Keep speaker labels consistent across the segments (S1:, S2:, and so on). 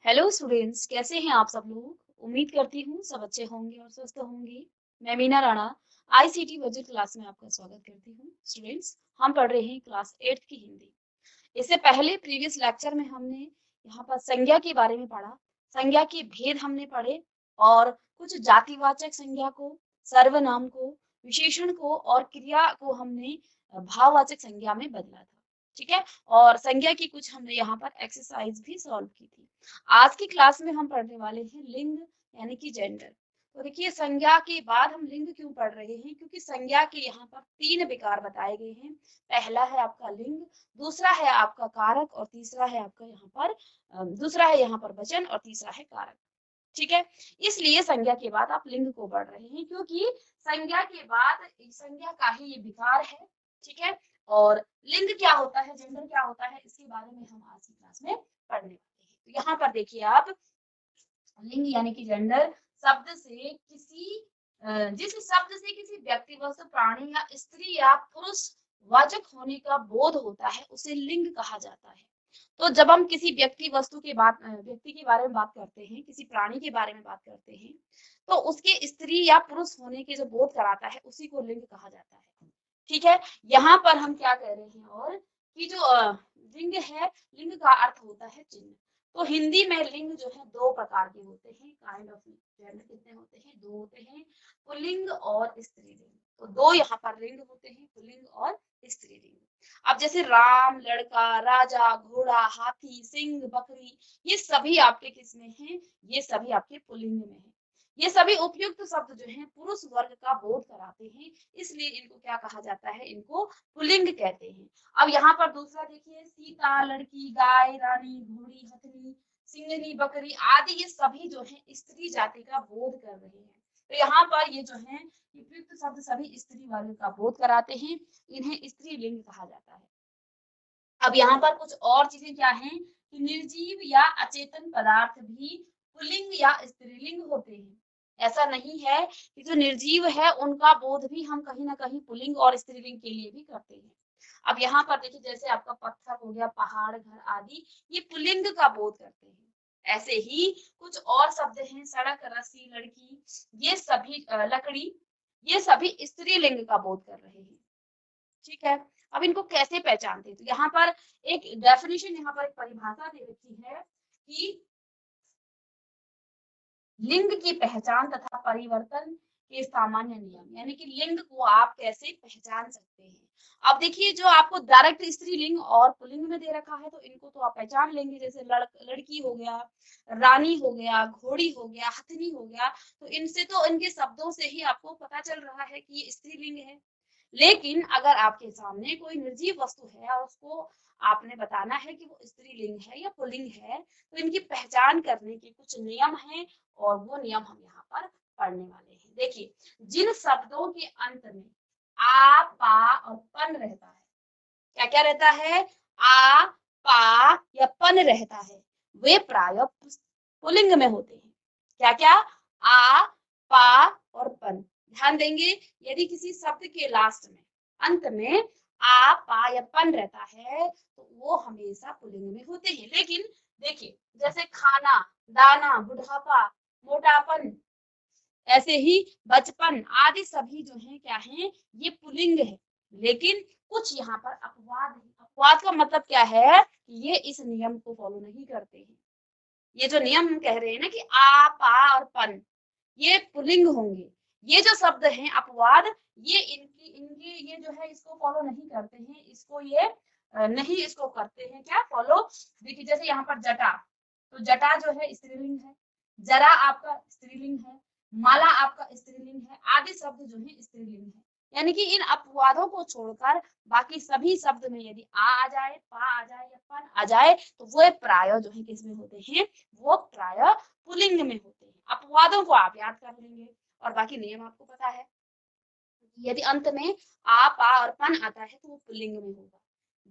S1: Hello students, कैसे हैं आप सब लोग। उम्मीद करती हूँ सब अच्छे होंगे और स्वस्थ होंगे। मैं Meena Rana ICT budget class में आपका स्वागत करती हूँ। स्टूडेंट्स, हम पढ़ रहे हैं क्लास 8 की हिंदी। इससे पहले प्रीवियस लेक्चर में हमने यहाँ पर संज्ञा के बारे में पढ़ा। संज्ञा के भेद हमने पढ़े और कुछ जातिवाचक संज्ञा को, सर्वनाम को, विशेषण को और क्रिया को हमने भाववाचक संज्ञा में बदला था। ठीक है। और संज्ञा की कुछ हमने यहाँ पर एक्सरसाइज भी सॉल्व की थी। आज की क्लास में हम पढ़ने वाले हैं लिंग यानी कि जेंडर। तो देखिए, संज्ञा के बाद हम लिंग क्यों पढ़ रहे हैं, क्योंकि संज्ञा के यहाँ पर 3 विकार बताए गए हैं। पहला है आपका लिंग, दूसरा है आपका कारक और तीसरा है आपका यहाँ पर दूसरा है यहाँ पर वचन और तीसरा है कारक। ठीक है। इसलिए संज्ञा के बाद आप लिंग को पढ़ रहे हैं, क्योंकि संज्ञा के बाद संज्ञा का ही ये विकार है। ठीक है। और लिंग क्या होता है, जेंडर क्या होता है, इसके बारे में हम आज की क्लास में पढ़ने वाले हैं। तो यहाँ पर देखिए आप, लिंग यानी कि जेंडर शब्द से किसी जिस शब्द से किसी व्यक्ति, वस्तु, प्राणी या स्त्री या पुरुष वाचक होने का बोध होता है उसे लिंग कहा जाता है। तो जब हम किसी व्यक्ति के बारे में बात करते हैं, किसी प्राणी के बारे में बात करते हैं, तो उसके स्त्री या पुरुष होने के जो बोध कराता है उसी को लिंग कहा जाता है। ठीक है। यहाँ पर हम क्या कह रहे हैं और कि जो लिंग है, लिंग का अर्थ होता है चिन्ह। तो हिंदी में लिंग जो है 2 प्रकार के होते हैं। काइंड ऑफ जेंडर कितने होते हैं? 2 होते हैं, पुल्लिंग और स्त्रीलिंग। तो 2 यहाँ पर लिंग होते हैं, पुल्लिंग और स्त्रीलिंग। अब जैसे राम, लड़का, राजा, घोड़ा, हाथी, सिंह, बकरी, ये सभी आपके किस में हैं? ये सभी आपके पुल्लिंग में हैं। ये सभी उपयुक्त शब्द जो हैं पुरुष वर्ग का बोध कराते हैं, इसलिए इनको क्या कहा जाता है? इनको पुल्लिंग कहते हैं। अब यहाँ पर दूसरा देखिए, सीता, लड़की, गाय, रानी, घोड़ी, हथनी, सिंहनी, बकरी आदि ये सभी जो है स्त्री जाति का बोध कर रहे हैं। तो यहाँ पर ये जो है उपयुक्त शब्द सभी स्त्री वर्ग का बोध कराते हैं, इन्हें स्त्रीलिंग कहा जाता है। अब यहाँ पर कुछ और चीजें क्या हैं कि निर्जीव या अचेतन पदार्थ भी पुल्लिंग या स्त्रीलिंग होते हैं। ऐसा नहीं है कि जो निर्जीव है उनका बोध भी हम कहीं ना कहीं पुल्लिंग और स्त्रीलिंग के लिए भी करते हैं। अब यहाँ पर देखिए, जैसे आपका पत्थर हो गया, पहाड़, घर आदि, ये पुल्लिंग का बोध करते हैं। ऐसे ही कुछ और शब्द हैं, सड़क, रस्सी, लड़की, ये सभी लकड़ी, ये सभी स्त्रीलिंग का बोध कर रहे हैं। ठीक है। अब इनको कैसे पहचानते हैं? तो यहाँ पर एक डेफिनेशन, यहाँ पर एक परिभाषा दे रखी है कि लिंग की पहचान तथा परिवर्तन के सामान्य नियम, यानी कि लिंग को आप कैसे पहचान सकते हैं। अब देखिए, जो आपको डायरेक्ट स्त्रीलिंग और पुल्लिंग में दे रखा है तो इनको तो आप पहचान लेंगे, जैसे लड़की हो गया, रानी हो गया, घोड़ी हो गया, हथनी हो गया। तो इनसे तो इनके शब्दों से ही आपको पता चल रहा है कि ये स्त्रीलिंग है। लेकिन अगर आपके सामने कोई निर्जीव वस्तु है और उसको आपने बताना है कि वो स्त्रीलिंग है या पुल्लिंग है, तो इनकी पहचान करने के कुछ नियम हैं और वो नियम हम यहाँ पर पढ़ने वाले हैं। देखिए, जिन शब्दों के अंत में आ, पा और पन रहता है, क्या क्या रहता है? आ, पा या पन रहता है, वे प्राय पुल्लिंग में होते हैं। क्या क्या? आ, पा और पन। ध्यान देंगे, यदि किसी शब्द के लास्ट में, अंत में आ, पा या पन रहता है तो वो हमेशा पुल्लिंग में होते हैं। लेकिन देखिए, जैसे खाना, दाना, बुढ़ापा, मोटापन, ऐसे ही बचपन आदि सभी जो है क्या है? ये पुल्लिंग है। लेकिन कुछ यहाँ पर अपवाद है। अपवाद का मतलब क्या है? ये इस नियम को फॉलो नहीं करते हैं। ये जो नियम हम कह रहे हैं ना कि आ, पा और पन, ये पुल्लिंग होंगे। ये जो शब्द हैं अपवाद, ये इनकी इनके ये जो है इसको फॉलो नहीं करते हैं, इसको ये नहीं इसको करते हैं क्या फॉलो। देखिए, जैसे यहाँ पर जटा, तो जटा जो है स्त्रीलिंग है, जरा आपका स्त्रीलिंग है, माला आपका स्त्रीलिंग है, आदि शब्द जो है स्त्रीलिंग है। यानी कि इन अपवादों को छोड़कर बाकी सभी शब्द में यदि आ जाए, पा आ जाए या पन आ जाए तो वो प्राय जो है किसमें होते हैं? वो प्राय पुल्लिंग में होते हैं। अपवादों को आप याद कर लेंगे और बाकी नियम आपको पता है। यदि अंत में आ, पा और पन आता है तो वो पुल्लिंग में होगा।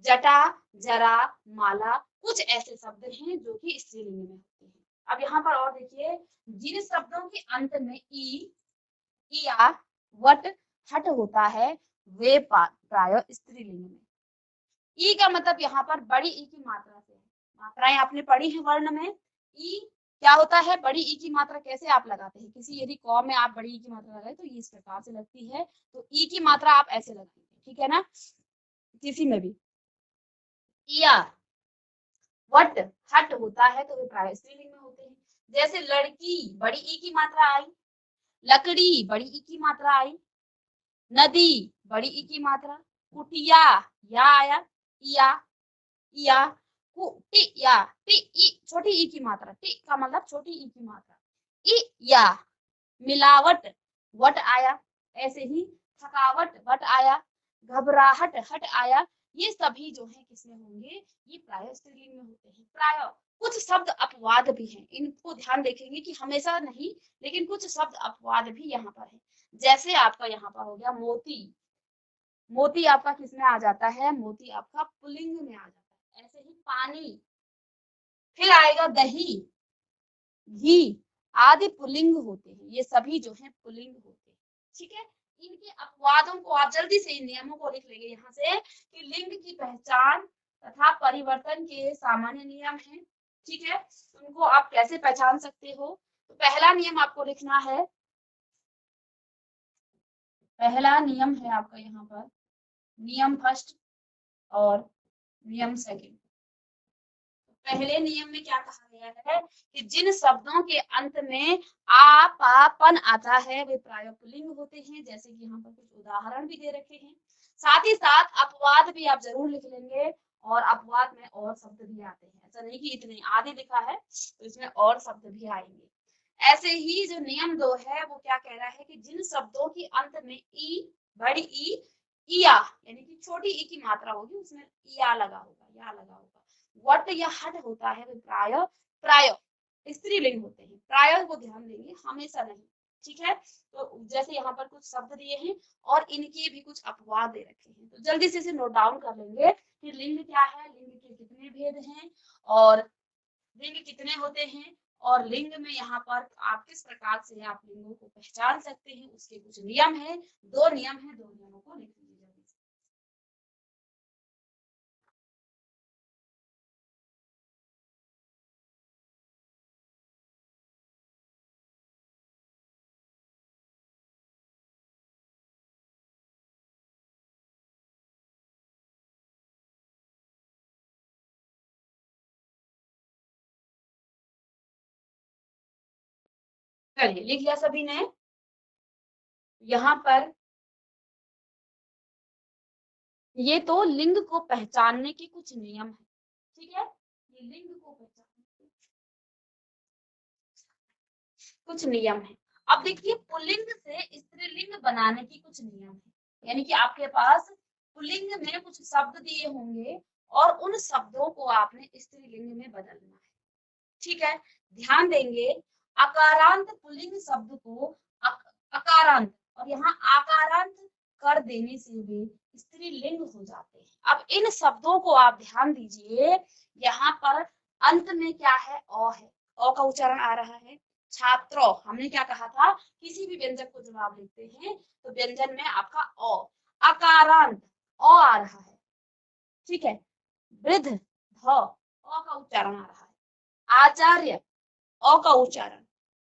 S1: जटा, जरा, माला कुछ ऐसे शब्द हैं जो कि स्त्रीलिंग में होते हैं। अब यहाँ पर और देखिए, जिन शब्दों के अंत में ई, या, वट, हट होता है वे प्राय स्त्रीलिंग में। ई का मतलब यहाँ पर बड़ी ई की मात्रा से है। मात्राएं आपने पढ़ी है वर्ण में, ई क्या होता है, बड़ी ई की मात्रा कैसे आप लगाते हैं, किसी यदि क में आप बड़ी ई की मात्रा लगाए तो ये इस प्रकार से लगती है, तो ई की मात्रा आप ऐसे लगाएंगे, ठीक है ना, किसी में भी। या वट हट होता है तो वे प्राय स्त्रीलिंग में होते हैं। जैसे लड़की बड़ी ई की मात्रा आई, लकड़ी बड़ी ई की मात्रा आई, नदी बड़ी ई की मात्रा, कुटिया या आया, या टी या टी ई छोटी ई की मात्रा, टी का मतलब छोटी ई की मात्रा, ई या मिलावट वट आया, ऐसे ही थकावट वट आया, घबराहट हट आया, ये सभी जो है किसमें होंगे, ये प्राय स्त्रीलिंग में होते हैं। प्राय कुछ शब्द अपवाद भी हैं, इनको ध्यान देखेंगे कि हमेशा नहीं, लेकिन कुछ शब्द अपवाद भी यहाँ पर है। जैसे आपका यहाँ पर हो गया मोती, मोती आपका किसमें आ जाता है, मोती आपका पुल्लिंग में आ जाता है। ऐसे ही पानी, फिर आएगा दही, घी आदि पुल्लिंग होते हैं, ये सभी जो है पुल्लिंग होते हैं, ठीक है। इनके अपवादों को आप जल्दी से इन नियमों को लिख लेंगे यहाँ से कि लिंग की पहचान तथा परिवर्तन के सामान्य नियम हैं, ठीक है, उनको आप कैसे पहचान सकते हो। तो पहला नियम आपको लिखना है, पहला नियम है आपका यहाँ पर नियम फर्स्ट और नियम सेकंड। पहले नियम में क्या कहा गया है कि जिन शब्दों के अंत में आ पा पन आता है वे प्राय पुल्लिंग होते हैं, जैसे कि यहाँ पर कुछ उदाहरण भी दे रखे हैं। साथ ही साथ अपवाद भी आप जरूर लिख लेंगे, और अपवाद में और शब्द भी आते हैं, ऐसा नहीं कि इतने आधे लिखा है तो इसमें और शब्द भी आएंगे। ऐसे ही जो नियम 2 है वो क्या कह रहा है कि जिन शब्दों के अंत में ई बड़ी ई इया यानी कि छोटी ई की मात्रा होगी उसमें या लगा होगा, वट या हट होता है वो प्राय प्राय स्त्रीलिंग होते हैं, प्राय को ध्यान देंगे, हमेशा नहीं, ठीक है। तो जैसे यहाँ पर कुछ शब्द दिए हैं और इनके भी कुछ अपवाद दे रखे हैं, तो जल्दी से इसे नोट डाउन कर लेंगे कि लिंग क्या है, लिंग के कितने भेद हैं, और लिंग कितने होते हैं, और लिंग में यहाँ पर आप किस प्रकार से आप लिंगों को पहचान सकते हैं, उसके कुछ नियम है, 2 नियम है, 2 नियमों को लिख लीजिए जल्दी से। चलिए लिख लिया सभी ने। यहाँ पर ये तो लिंग को पहचानने के कुछ नियम है, ठीक है, ये लिंग को पहचानने के कुछ नियम है। अब देखिए पुल्लिंग से स्त्रीलिंग बनाने की कुछ नियम है, यानी कि आपके पास पुल्लिंग में कुछ शब्द दिए होंगे और उन शब्दों को आपने स्त्रीलिंग में बदलना है, ठीक है। ध्यान देंगे अकारांत पुल्लिंग शब्द को अकारांत और यहाँ आकारांत कर देने से वे स्त्रीलिंग हो जाते हैं। अब इन शब्दों को आप ध्यान दीजिए, यहाँ पर अंत में क्या है, अ है, अ का उच्चारण आ रहा है। छात्रों, हमने क्या कहा था, किसी भी व्यंजक को जब आप लिखते हैं तो व्यंजन में आपका अ, अकारांत अ आ रहा है, ठीक है। वृद्ध ध अ का उच्चारण आ रहा है। आचार्य अ का उच्चारण,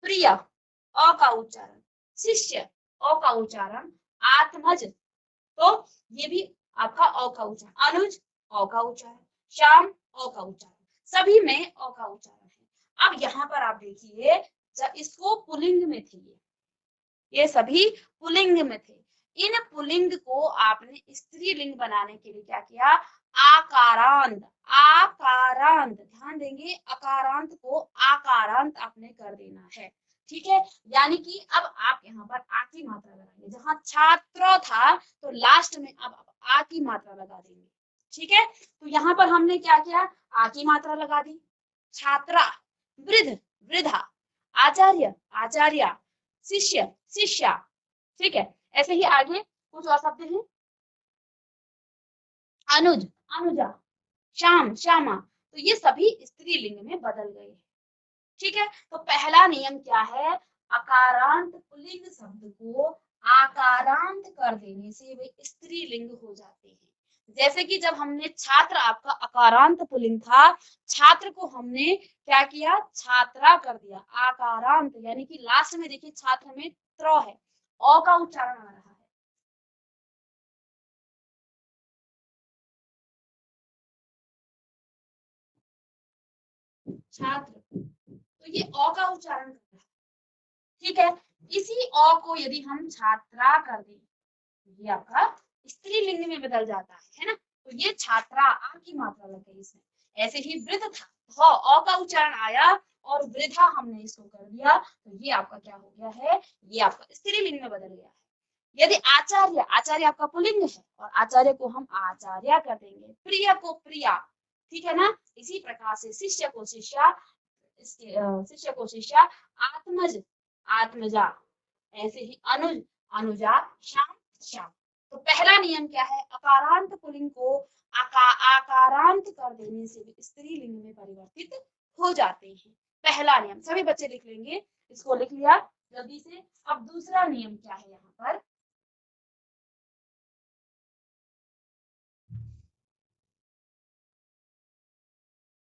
S1: प्रिय अ का उच्चारण, शिष्य अ का उच्चारण, आत्मज तो ये भी आपका अ का उच्चारण, अनुज अ का उच्चारण, श्याम अ का उच्चारण, सभी में अ का उच्चारण है। अब यहाँ पर आप देखिए जब इसको पुल्लिंग में थे ये सभी पुल्लिंग में थे, इन पुल्लिंग को आपने स्त्रीलिंग बनाने के लिए क्या किया, आकारांत, आकारांत ध्यान देंगे, अकारांत को आकारांत आपने कर देना है, ठीक है। यानी कि अब आप यहाँ पर आ की मात्रा लगाएंगे, जहां छात्र था तो लास्ट में अब आ की मात्रा लगा देंगे, ठीक है। तो यहाँ पर हमने क्या किया, आ की मात्रा लगा दी, छात्रा, वृद्ध वृद्धा, आचार्य आचार्या, शिष्य शिष्या, ठीक है। ऐसे ही आगे कुछ और शब्द हैं, अनुज अनुजा, श्याम श्यामा, तो ये सभी स्त्रीलिंग में बदल गए, ठीक है। तो पहला नियम क्या है, अकारांत पुल्लिंग शब्द को आकारांत कर देने से वे स्त्रीलिंग हो जाते हैं। जैसे कि जब हमने छात्र आपका अकारांत पुल्लिंग था, छात्र को हमने क्या किया, छात्रा कर दिया। आकारांत यानी कि लास्ट में देखिए छात्र में त्र है, अ का उच्चारण आ रहा है। छात्र, तो ये अ का उच्चारण कर रहा है। ठीक है, इसी अ को यदि हम छात्रा कर दें, ये आपका स्त्रीलिंग में बदल जाता है ना। तो ये छात्रा आ की मात्रा लग गई इसमें। ऐसे ही वृद्ध था, अ का उच्चारण आया और वृद्धा हमने इसको कर दिया, तो ये आपका क्या हो गया है, ये आपका स्त्रीलिंग में बदल गया है। यदि आचार्य, आचार्य आपका पुल्लिंग है और आचार्य को हम आचार्य कर देंगे, प्रिय को प्रिया, ठीक है ना। इसी प्रकार से शिष्य को शिष्या, शिष्य को शिष्या, आत्मज आत्मजा, ऐसे ही अनुज अनुजा, श्याम श्याम। तो पहला नियम क्या है, अकारांत पुल्लिंग को आकारांत कर देने से भी स्त्रीलिंग में परिवर्तित हो जाते हैं। पहला नियम सभी बच्चे लिख लेंगे, इसको लिख लिया जल्दी से। अब दूसरा नियम क्या है यहाँ पर,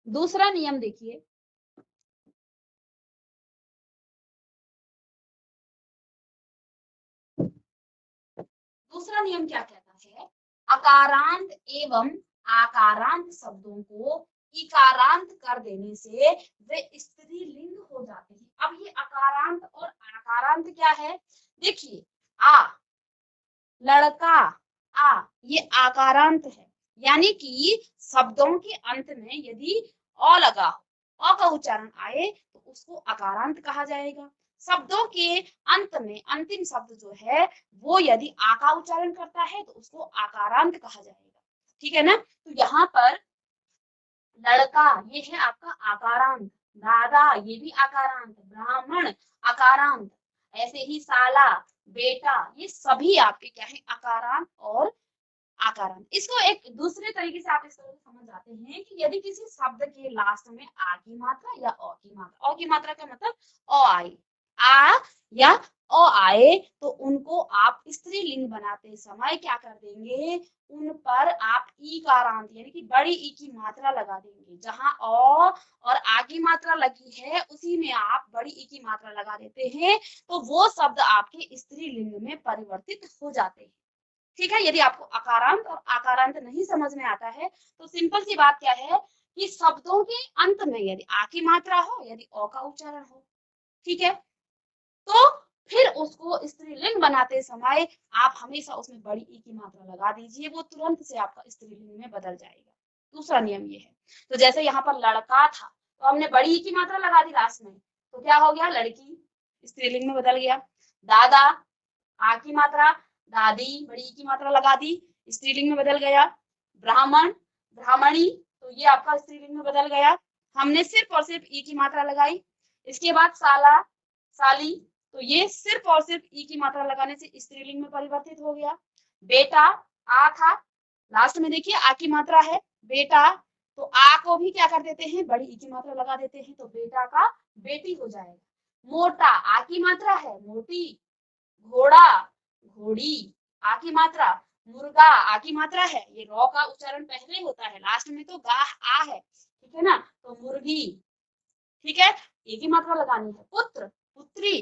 S1: दूसरा नियम देखिए, दूसरा नियम क्या कहता है, अकारांत एवं आकारांत शब्दों को इकारांत कर देने से वे स्त्रीलिंग हो जाते हैं। अब ये अकारांत और आकारांत क्या है, देखिए आ, लड़का, आ, ये आकारांत है, यानी कि शब्दों के अंत में यदि अ लगा हो, अ का उच्चारण आए तो उसको अकारांत कहा जाएगा। शब्दों के अंत में अंतिम शब्द जो है वो यदि आ का उच्चारण करता है तो उसको आकारांत कहा जाएगा। ठीक है ना। तो यहाँ पर लड़का ये है आपका आकारांत, दादा ये भी आकारांत, ब्राह्मण आकारांत, ऐसे ही साला, बेटा, ये सभी आपके क्या है, आकारांत और आकारांत। इसको एक दूसरे तरीके से आप इस तरह से समझ जाते हैं कि यदि किसी शब्द के लास्ट में आ की मात्रा या अ की मात्रा, अ की मात्रा का मतलब अ आई, आ या अ आए, तो उनको आप स्त्रीलिंग बनाते समय क्या कर देंगे, उन पर आप ईकारांत यानी कि बड़ी ई की मात्रा लगा देंगे। जहां अ और आ की मात्रा लगी है उसी में आप बड़ी ई की मात्रा लगा देते हैं, तो वो शब्द आपके स्त्रीलिंग में परिवर्तित हो जाते हैं। ठीक है, यदि आपको अकारांत और आकारांत नहीं समझ में आता है तो सिंपल सी बात क्या है कि शब्दों के अंत में यदि आ की मात्रा हो, यदि अ का उच्चारण हो, ठीक है, तो फिर उसको स्त्रीलिंग बनाते समय आप हमेशा उसमें बड़ी ई की मात्रा लगा दीजिए, वो तुरंत से आपका स्त्रीलिंग में बदल जाएगा। दूसरा नियम ये है। तो जैसे यहाँ पर लड़का था तो हमने बड़ी ई की मात्रा लगा दी लास्ट में, तो क्या हो गया, लड़की स्त्रीलिंग में बदल गया। दादा, आ की मात्रा, दादी बड़ी की मात्रा लगा दी, स्त्रीलिंग में बदल गया। ब्राह्मण, ब्राह्मणी, तो ये आपका स्त्रीलिंग में बदल गया, हमने सिर्फ और सिर्फ ई की मात्रा लगाई। इसके बाद साला, साली, तो ये सिर्फ और सिर्फ ई की मात्रा लगाने से स्त्रीलिंग में परिवर्तित हो गया। बेटा, आ था, लास्ट में देखिए आ की मात्रा है, बेटा, तो आ को भी क्या कर देते हैं, बड़ी ई की मात्रा लगा देते हैं, तो बेटा का बेटी हो जाएगा। मोटा, आ की मात्रा है, मोटी, घोड़ा, घोड़ी, आ की मात्रा, मुर्गा, आ की मात्रा है, ये रॉ का उच्चारण पहले होता है, लास्ट में तो गा आ है, ठीक है ना। तो मुर्गी, ठीक है, एक ही मात्रा लगानी है। पुत्र, पुत्री,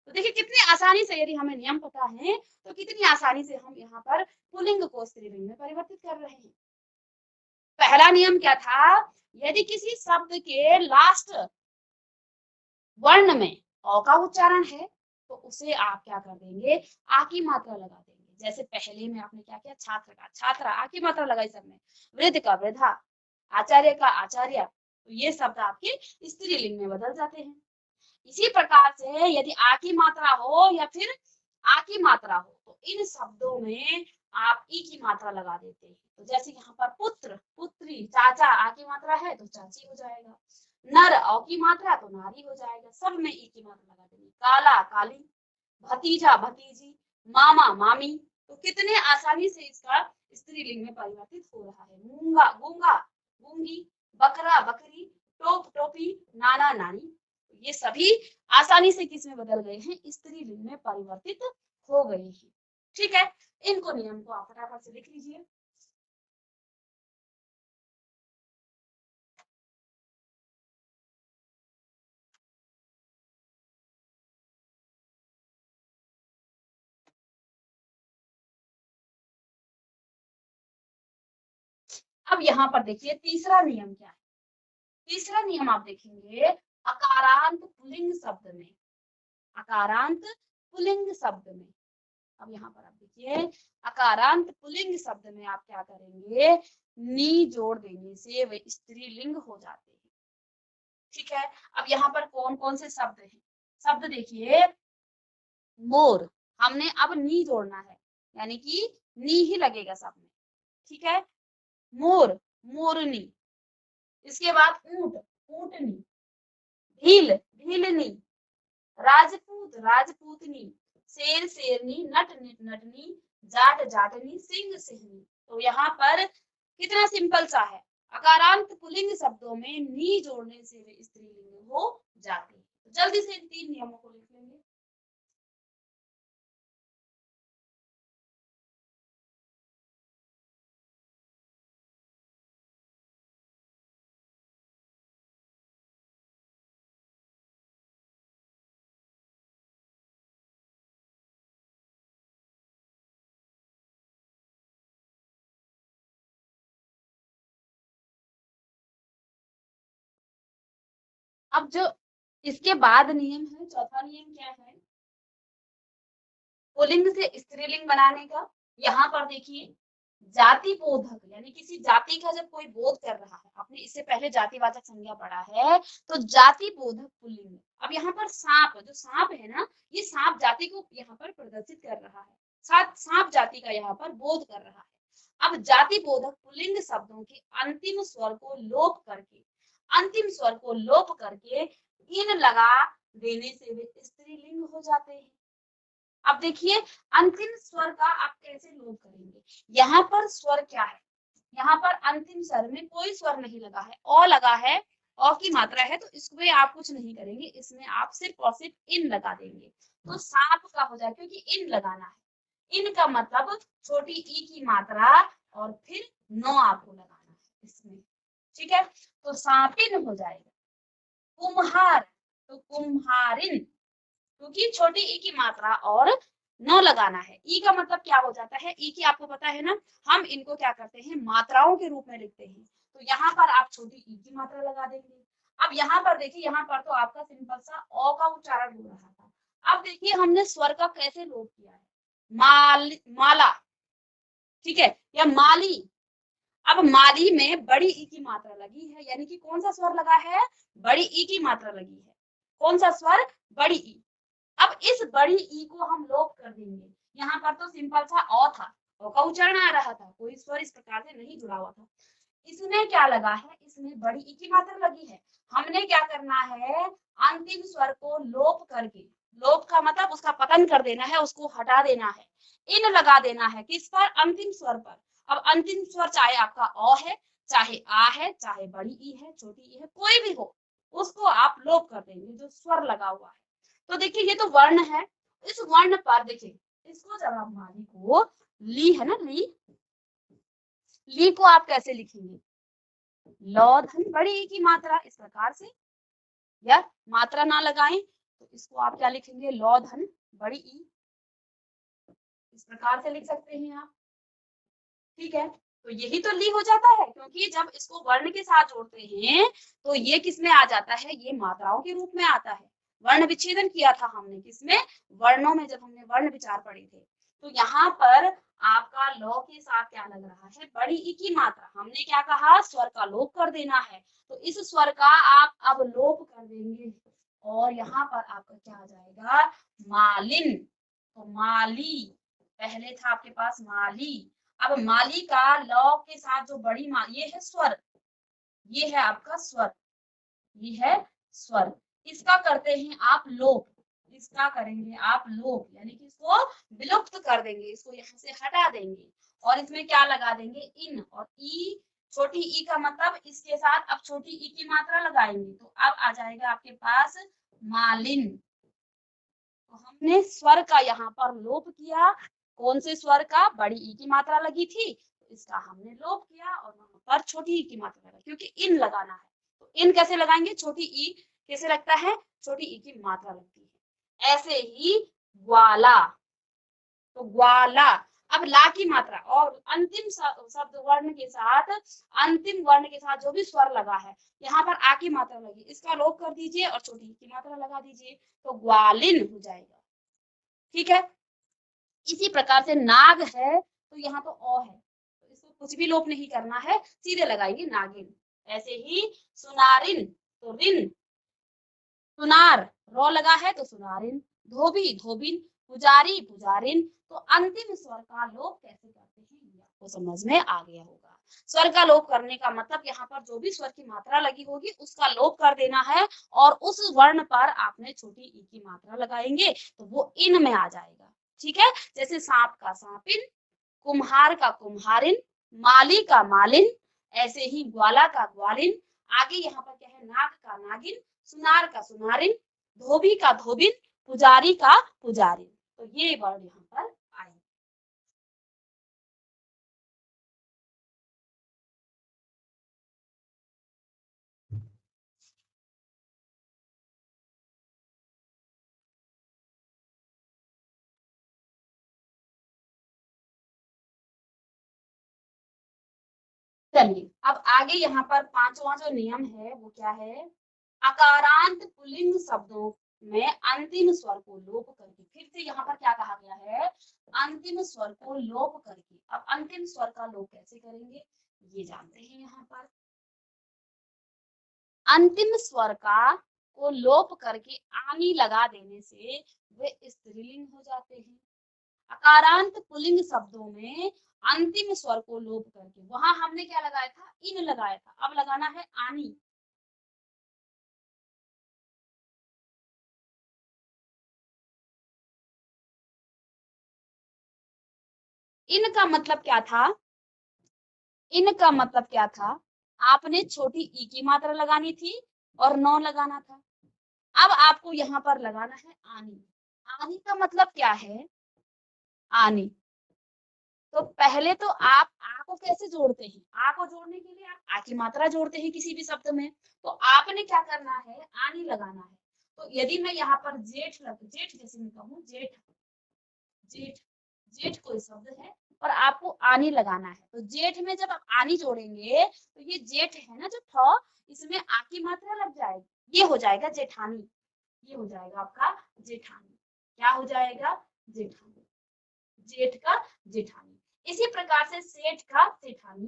S1: तो देखिए कितनी आसानी से, यदि हमें नियम पता है तो कितनी आसानी से हम यहाँ पर पुल्लिंग को स्त्रीलिंग में परिवर्तित कर रहे हैं। पहला नियम क्या था, यदि किसी शब्द के लास्ट वर्ण में अ का उच्चारण है तो उसे आप क्या कर देंगे, आ की मात्रा लगा देंगे। जैसे पहले में आपने क्या किया, छात्र का छात्रा, आ की मात्रा लगाई सबने, वृद्ध का वृद्धा, आचार्य का आचार्य, तो ये शब्द आपके स्त्रीलिंग में बदल जाते हैं। इसी प्रकार से यदि आ की मात्रा हो या फिर आ की मात्रा हो तो इन शब्दों में आप ई की मात्रा लगा देते हैं। तो जैसे यहाँ पर पुत्र, पुत्री, चाचा, आ की मात्रा है तो चाची हो जाएगा। नर, औ की मात्रा तो नारी हो जाएगा। सब में ई की मात्रा लगा देंगे। काला, काली, भतीजा, भतीजी, मामा, मामी, तो कितने आसानी से इसका स्त्रीलिंग में परिवर्तित हो रहा है। मूंगा, गूंगा, गूंगी, बकरा, बकरी, टोप, टोपी, नाना, नानी, ये सभी आसानी से किसमें बदल गए हैं, स्त्रीलिंग में परिवर्तित हो गए हैं। ठीक है, इनको नियम को आप फटाफट से लिख लीजिए। अब यहाँ पर देखिए तीसरा नियम क्या है। तीसरा नियम आप देखेंगे अकारांत पुल्लिंग शब्द में, अकारांत पुल्लिंग शब्द में। अब यहाँ पर आप देखिए अकारांत पुल्लिंग शब्द में आप क्या करेंगे, नी जोड़ देने से वे स्त्रीलिंग हो जाते हैं। ठीक है, अब यहाँ पर कौन कौन से शब्द हैं? शब्द देखिए मोर, हमने अब नी जोड़ना है, यानी कि नी ही लगेगा शब्द में। ठीक है, मोर, मोरनी। इसके बाद ऊंट, ऊंटनी। भील, भीलनी। राजपूत, राजपूतनी। शेर, शेरनी। नट, नटनी। जाट, जाटनी। सिंह, सिंहनी। तो यहाँ पर कितना सिंपल सा है, अकारांत पुल्लिंग शब्दों में नी जोड़ने से वे स्त्रीलिंग हो जाते हैं। तो जल्दी से इन 3 नियमों को लिख लेंगे। अब जो इसके बाद नियम है, चौथा नियम क्या है, पुल्लिंग से स्त्रीलिंग बनाने का। यहाँ पर देखिए जाति बोधक, यानी किसी जाति का जब कोई बोध कर रहा है, आपने इससे पहले जातिवाचक संज्ञा पढ़ा है, तो जाति बोधक पुल्लिंग। अब यहाँ पर सांप, जो सांप है ना, ये सांप जाति को यहाँ पर प्रदर्शित कर रहा है, साथ सांप जाति का यहाँ पर बोध कर रहा है। अब जाति बोधक पुल्लिंग शब्दों के अंतिम स्वर को लोप करके, अंतिम स्वर को लोप करके इन लगा देने से वे स्त्रीलिंग हो जाते हैं। अब देखिए अंतिम स्वर का आप कैसे लोप करेंगे। यहाँ पर स्वर क्या है, यहाँ पर अंतिम स्वर में कोई स्वर नहीं लगा है, अ लगा है, अ की मात्रा है, तो इसमें आप कुछ नहीं करेंगे, इसमें आप सिर्फ और सिर्फ इन लगा देंगे, तो सांप का हो जाए, क्योंकि इन लगाना है। इन का मतलब छोटी ई की मात्रा और फिर नो आपको लगाना है इसमें। ठीक है, तो सांपिन हो जाएगा। कुम्हार, तो कुम्हारिन, क्योंकि छोटी ई की मात्रा और न लगाना है। ई का मतलब क्या हो जाता है, ई की आपको पता है ना, हम इनको क्या करते हैं, मात्राओं के रूप में लिखते हैं, तो यहाँ पर आप छोटी ई की मात्रा लगा देंगे। अब यहाँ पर देखिए, यहाँ पर तो आपका सिंपल सा अ का उच्चारण हो रहा था। अब देखिए हमने स्वर का कैसे लोप किया है, माला, ठीक है, या माली। अब माली में बड़ी ई की मात्रा लगी है, यानी कि कौन सा स्वर लगा है, बड़ी ई की मात्रा लगी है। कौन सा स्वर, बड़ी ई। अब इस बड़ी ई को हम लोप कर देंगे। यहाँ पर तो सिंपल सा अ था, अ का उच्चारण आ रहा था, कोई स्वर इस प्रकार से नहीं जुड़ा हुआ था। इसमें क्या लगा है, इसमें बड़ी ई की मात्रा लगी है। हमने क्या करना है, अंतिम स्वर को लोप करके, लोप का मतलब उसका पतन कर देना है, उसको हटा देना है, इन लगा देना है किस पर, अंतिम स्वर पर। अब अंतिम स्वर चाहे आपका अ है, चाहे आ है, चाहे बड़ी ई है, छोटी ई है, कोई भी हो, उसको आप लोप कर देंगे, जो स्वर लगा हुआ है। तो देखिए ये तो वर्ण है, इस वर्ण पर देखिए, इसको जब आप माली को, ली है ना, ली को आप कैसे लिखेंगे, लौ धन बड़ी ई की मात्रा, इस प्रकार से, या मात्रा ना लगाएं तो इसको आप क्या लिखेंगे, लौ धन बड़ी ई, इस प्रकार से लिख सकते हैं आप। ठीक है, तो यही तो ली हो जाता है, क्योंकि जब इसको वर्ण के साथ जोड़ते हैं तो ये किसमें आ जाता है, ये मात्राओं के रूप में आता है। वर्ण विच्छेदन किया था हमने किसमें, वर्णों में, जब हमने वर्ण विचार पढ़े थे। तो यहाँ पर आपका लौ के साथ क्या लग रहा है, बड़ी ई की मात्रा। हमने क्या कहा, स्वर का लोप कर देना है, तो इस स्वर का आप अब लोप कर देंगे, और यहाँ पर आपका क्या आ जाएगा, मालिन। तो माली, पहले था आपके पास माली। अब माली का लौ के साथ जो बड़ी मा, ये है स्वर, ये है आपका स्वर, ये है स्वर। इसका करते हैं आप लोप, इसका करेंगे आप लोप, यानी कि इसको विलुप्त कर देंगे, इसको यहाँ से हटा देंगे, और इसमें क्या लगा देंगे, इन। और ई, छोटी ई का मतलब इसके साथ अब छोटी ई की मात्रा लगाएंगे, तो अब आ जाएगा आपके पास मालिन। तो हमने स्वर का यहाँ पर लोप किया, कौन से स्वर का, बड़ी ई की मात्रा लगी थी, तो इसका हमने लोप किया, और वहां पर छोटी ई की मात्रा लगा, क्योंकि इन लगाना है। तो इन कैसे लगाएंगे, छोटी ई कैसे लगता है, छोटी ई की मात्रा लगती है। ऐसे ही ग्वाला, तो ग्वाला। अब ला की मात्रा और अंतिम शब्द वर्ण के साथ, अंतिम वर्ण के साथ जो भी स्वर लगा है, यहाँ पर आ की मात्रा लगी, इसका लोप कर दीजिए और छोटी ई की मात्रा लगा दीजिए, तो ग्वालिन हो जाएगा। ठीक है, इसी प्रकार से नाग है तो यहाँ तो अ है, तो इसको कुछ भी लोप नहीं करना है, सीधे लगाएंगे नागिन। ऐसे ही सुनारिन तो रिन, सुनार रॉ लगा है तो सुनारिन, धोबी धोबिन, पुजारी पुजारिन। तो अंतिम स्वर का लोप कैसे करते हैं ये आपको समझ में आ गया होगा। स्वर का लोप करने का मतलब यहाँ पर जो भी स्वर की मात्रा लगी होगी उसका लोप कर देना है और उस वर्ण पर आपने छोटी ई की मात्रा लगाएंगे तो वो इन में आ जाएगा। ठीक है, जैसे सांप का सांपिन, कुम्हार का कुम्हारिन, माली का मालिन, ऐसे ही ग्वाला का ग्वालिन। आगे यहाँ पर क्या है, नाग का नागिन, सुनार का सुनारिन, धोबी का धोबिन, पुजारी का पुजारिन। तो ये वर्ड यहाँ पर आए। चलिए अब आगे यहाँ पर पांचवा जो नियम है वो क्या है, अकारांत पुल्लिंग शब्दों में अंतिम स्वर को लोप करके, फिर से यहाँ पर क्या कहा गया है, अंतिम स्वर को लोप करके। अब अंतिम स्वर का लोप कैसे करेंगे ये जानते हैं। यहाँ पर अंतिम स्वर का को लोप करके आनी लगा देने से वे स्त्रीलिंग हो जाते हैं। अकारांत पुल्लिंग शब्दों में अंतिम स्वर को लोप करके, वहां हमने क्या लगाया था, इन लगाया था, अब लगाना है आनी। इनका मतलब क्या था, इनका मतलब क्या था, आपने छोटी ई की मात्रा लगानी थी और नौ लगाना था। अब आपको यहाँ पर लगाना है आनी। आनी का मतलब क्या है, आनी। तो पहले तो आप आ को कैसे जोड़ते हैं, आ को जोड़ने के लिए आप आ की मात्रा जोड़ते हैं किसी भी शब्द में, तो आपने क्या करना है, आनी लगाना है। तो यदि मैं यहाँ पर जेठ जैसे मैं कहूँ जेठ, जेठ, जेठ कोई शब्द है और आपको आनी लगाना है, तो जेठ में जब आप आनी जोड़ेंगे तो ये जेठ है ना जो थ, इसमें आ की मात्रा लग जाएगी, ये हो जाएगा जेठानी। ये हो जाएगा आपका जेठानी। क्या हो जाएगा, जेठानी, जेठ का जेठानी। इसी प्रकार से सेठ का सेठानी,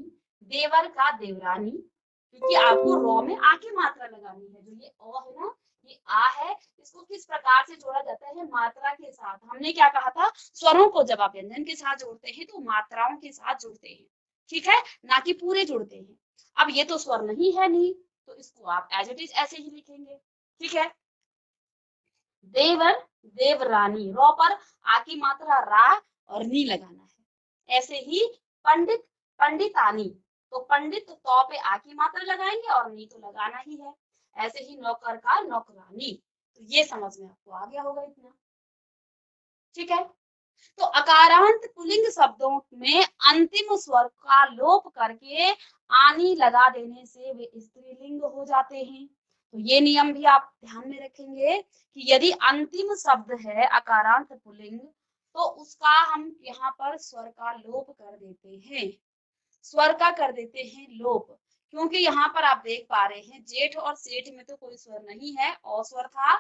S1: देवर का देवरानी, क्योंकि आपको रॉ में आ की मात्रा लगानी है। जो ये अ है ना, ये आ है, इसको किस प्रकार से जोड़ा जाता है, मात्रा के साथ। हमने क्या कहा था, स्वरों को जब आप व्यंजन के साथ जोड़ते हैं तो मात्राओं के साथ जोड़ते हैं। ठीक है, ना कि पूरे जोड़ते हैं। अब ये तो स्वर नहीं है नी, तो इसको आप एज इट इज ऐसे ही लिखेंगे। ठीक है, देवर देवरानी, रॉ पर आ की मात्रा रा और नी लगाना है। ऐसे ही पंडित पंडितानी, तो पंडित तो पे आ की मात्रा लगाएंगे और नी तो लगाना ही है। ऐसे ही नौकर का नौकरानी। तो ये समझ में आपको आ गया होगा इतना। ठीक है, तो अकारांत पुल्लिंग शब्दों में अंतिम स्वर का लोप करके आनी लगा देने से वे स्त्रीलिंग हो जाते हैं। तो ये नियम भी आप ध्यान में रखेंगे कि यदि अंतिम शब्द है अकारांत पुल्लिंग तो उसका हम यहाँ पर स्वर का लोप कर देते हैं, स्वर का कर देते हैं लोप। क्योंकि यहाँ पर आप देख पा रहे हैं जेठ और सेठ में तो कोई स्वर नहीं है, अस्वर था।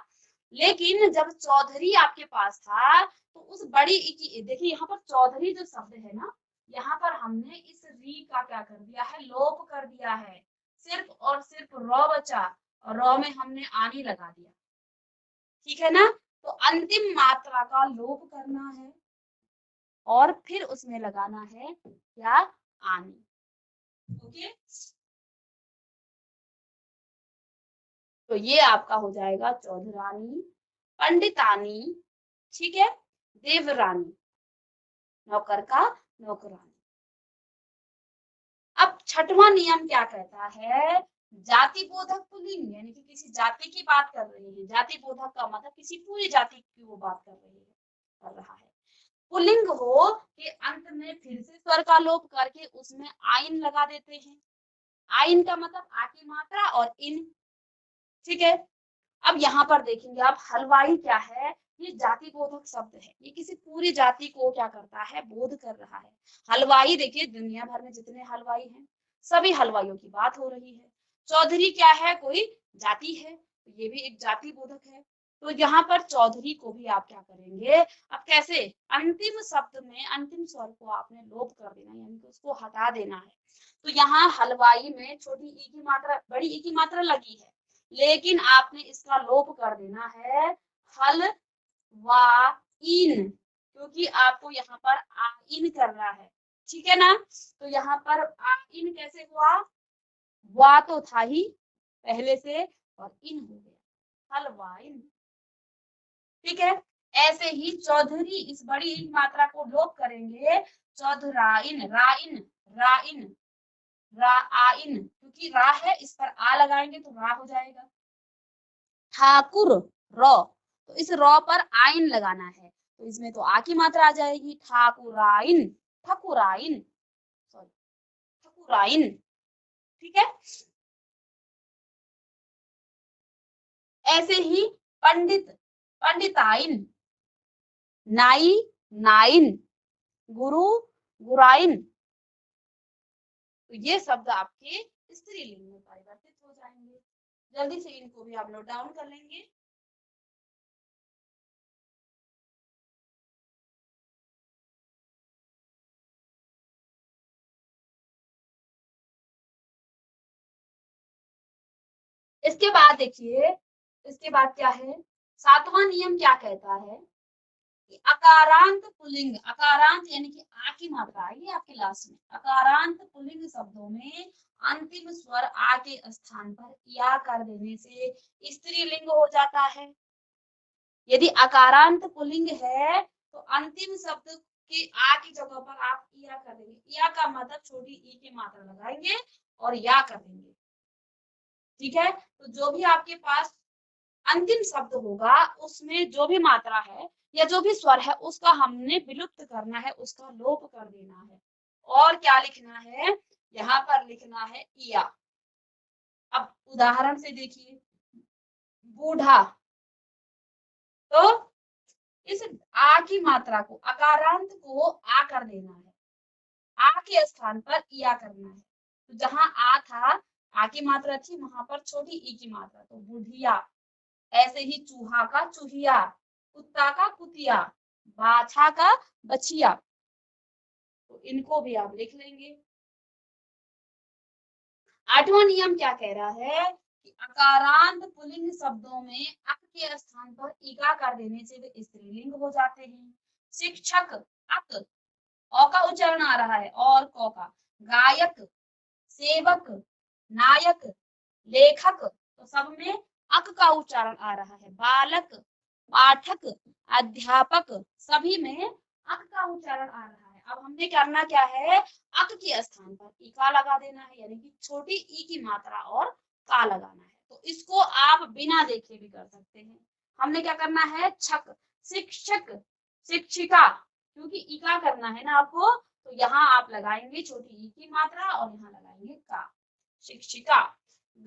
S1: लेकिन जब चौधरी आपके पास था तो उस बड़ी ई की, देखिए यहाँ पर चौधरी जो शब्द है ना, यहाँ पर हमने इस री का क्या कर दिया है, लोप कर दिया है। सिर्फ और सिर्फ रॉ बचा और रॉ में हमने आनी लगा दिया। ठीक है ना, तो अंतिम मात्रा का लोप करना है और फिर उसमें लगाना है क्या, आनी। ओके, तो ये आपका हो जाएगा चौधरानी, पंडितानी, ठीक है, देवरानी, नौकर का नौकरानी। अब छठवां नियम क्या कहता है, जाति बोधक पुल्लिंग, यानी कि किसी जाति की बात कर रही है, जाति बोधक का मतलब किसी पूरी जाति की वो बात कर रही है, कर रहा है। पुल्लिंग हो के अंत में फिर से स्वर का लोप करके उसमें आइन लगा देते हैं। आइन का मतलब आ की मात्रा और इन। ठीक है, अब यहाँ पर देखेंगे आप, हलवाई क्या है, ये जाति बोधक शब्द है, ये किसी पूरी जाति को क्या करता है, बोध कर रहा है। हलवाई देखिए, दुनिया भर में जितने हलवाई हैं सभी हलवाइयों की बात हो रही है। चौधरी क्या है, कोई जाति है, तो ये भी एक जाति बोधक है। तो यहाँ पर चौधरी को भी आप क्या करेंगे, अब कैसे, अंतिम शब्द में अंतिम स्वर को आपने लोप कर देना, यानी कि उसको हटा देना है। तो यहाँ हलवाई में छोटी ई की मात्रा, बड़ी ई की मात्रा लगी है, लेकिन आपने इसका लोप कर देना है, हल वा इन, क्योंकि आपको यहाँ पर आ इन करना है, ठीक है ना। तो यहाँ पर आ इन कैसे हुआ, वा तो था ही पहले से और इन हो गया, हलवाइन, ठीक है। ऐसे ही चौधरी, इस बड़ी मात्रा को लोप करेंगे, चौधराइन, राइन, राइन, रा आइन, क्योंकि रा है इस पर आ लगाएंगे तो रा हो जाएगा। ठाकुर, रॉ, तो इस रॉ पर आइन लगाना है, तो इसमें तो आ की मात्रा आ जाएगी, ठाकुराइन, ठकुराइन, सॉरी ठकुराइन, ठीक है। ऐसे ही पंडित, पंडिताइन, नाई, नाइन, गुरु, गुराइन, तो ये शब्द आपके स्त्रीलिंग में परिवर्तित हो जाएंगे। जल्दी से इनको भी आप नोट डाउन कर लेंगे। इसके बाद देखिए, इसके बाद क्या है, सातवां नियम क्या कहता है कि अकारांत पुल्लिंग, अकारांत यानी कि आ की मात्रा आई है आपके लास्ट में, अकारांत पुल्लिंग शब्दों में अंतिम स्वर आ के स्थान पर या कर देने से स्त्रीलिंग हो जाता है। यदि अकारांत पुल्लिंग है तो अंतिम शब्द के आ की जगह पर आप या कर देंगे, या का मतलब छोटी ई की मात्रा लगाएंगे और या कर देंगे, ठीक है। तो जो भी आपके पास अंतिम शब्द होगा उसमें जो भी मात्रा है या जो भी स्वर है उसका हमने विलुप्त करना है, उसका लोप कर देना है। और क्या लिखना है, यहाँ पर लिखना है इया। अब उदाहरण से देखिए, बूढ़ा, तो इस आ की मात्रा को, अकारांत को आ कर देना है, आ के स्थान पर इया करना है। तो जहां आ था, आ की मात्रा थी, वहां पर छोटी ई की मात्रा, तो बुढ़िया। ऐसे ही चूहा का चूहिया, कुत्ता का कुतिया, बाछा का बछिया, तो इनको भी आप लिख लेंगे। आठवां नियम क्या कह रहा है कि अकारांत पुल्लिंग शब्दों में अक के स्थान पर इका कर देने से वे स्त्रीलिंग हो जाते हैं। शिक्षक, अक, औ का उच्चारण आ रहा है, और कौ का, गायक, सेवक, नायक, लेखक, तो सब में अक का उच्चारण आ रहा है। बालक, पाठक, अध्यापक, सभी में अक का उच्चारण आ रहा है। अब हमने करना क्या है, अक के स्थान पर इका लगा देना है, यानी कि छोटी ई की मात्रा और का लगाना है। तो इसको आप बिना देखे भी कर सकते हैं। हमने क्या करना है, छक, शिक्षक, शिक्षिका, क्योंकि इका करना है ना आपको, तो यहाँ आप लगाएंगे छोटी ई की मात्रा और यहाँ लगाएंगे का, शिक्षिका।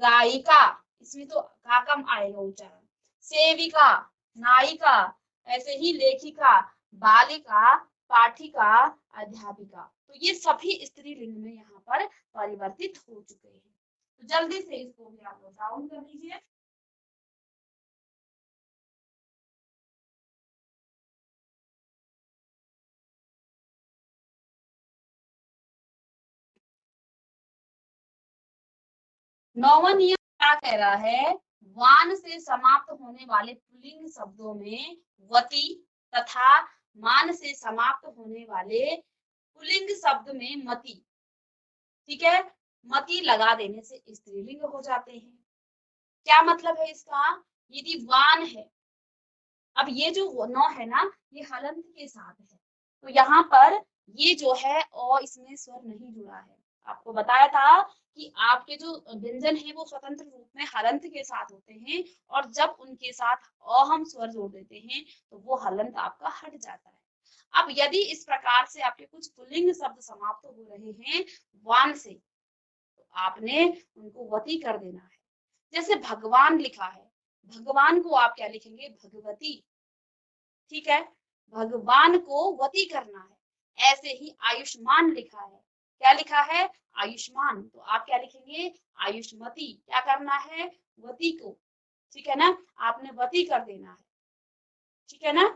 S1: गायिका, इसमें तो का कम आएगा उच्चारण। सेविका, नायिका, ऐसे ही लेखिका, बालिका, पाठिका, अध्यापिका, तो ये सभी स्त्रीलिंग में यहाँ पर परिवर्तित हो चुके हैं। तो जल्दी से इसको भी आप डाउन कर लीजिए। नौवां नियम क्या कह रहा है, वान से समाप्त होने वाले पुल्लिंग शब्दों में वती तथा मान से समाप्त होने वाले पुल्लिंग शब्द में मति, ठीक है, मति लगा देने से स्त्रीलिंग हो जाते हैं। क्या मतलब है इसका, यदि वान है, अब ये जो नौ है ना, ये हलंत के साथ है, तो यहाँ पर ये जो है और इसमें स्वर नहीं जुड़ा है। आपको बताया था कि आपके जो व्यंजन है वो स्वतंत्र रूप में हलंत के साथ होते हैं, और जब उनके साथ अ हम स्वर जोड़ देते हैं तो वो हलंत आपका हट जाता है। अब यदि इस प्रकार से आपके कुछ पुल्लिंग शब्द समाप्त हो रहे हैं वान से, तो आपने उनको वती कर देना है। जैसे भगवान लिखा है, भगवान को आप क्या लिखेंगे, भगवती, ठीक है, भगवान को वती करना है। ऐसे ही आयुष्मान लिखा है, क्या लिखा है? आयुष्मान। तो आप क्या लिखेंगे? आयुष्मती। क्या करना है? वती को, ठीक है ना, आपने वती कर देना है, ठीक है ना।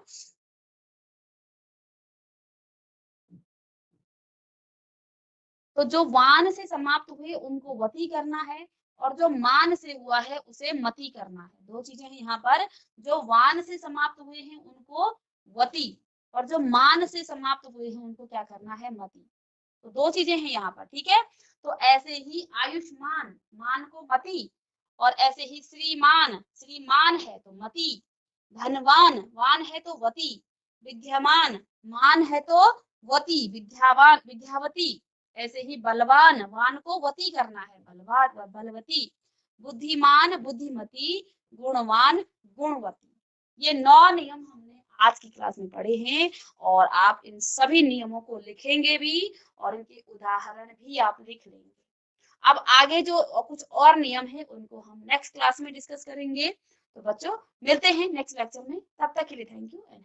S1: तो जो वान से समाप्त हुए उनको वती करना है, और जो मान से हुआ है उसे मति करना है। दो चीजें हैं यहाँ पर, जो वान से समाप्त हुए हैं उनको वती, और जो मान से समाप्त हुए हैं उनको क्या करना है? मति। तो दो चीजें हैं यहाँ पर, ठीक है। तो ऐसे ही आयुष्मान, मान को मति, और ऐसे ही श्रीमान, श्रीमान है तो मति, धनवान, वान है तो वती, विद्यमान, मान है तो वती, विद्यावान, विद्यावती। ऐसे ही बलवान, वान को वती करना है, बलवान व बलवती, बुद्धिमान, बुद्धिमती, गुणवान, गुणवती। ये 9 नियम हमने आज की क्लास में पढ़े हैं, और आप इन सभी नियमों को लिखेंगे भी, और इनके उदाहरण भी आप लिख लेंगे। अब आगे जो कुछ और नियम है उनको हम नेक्स्ट क्लास में डिस्कस करेंगे। तो बच्चों, मिलते हैं नेक्स्ट लेक्चर में, तब तक के लिए थैंक यू एंड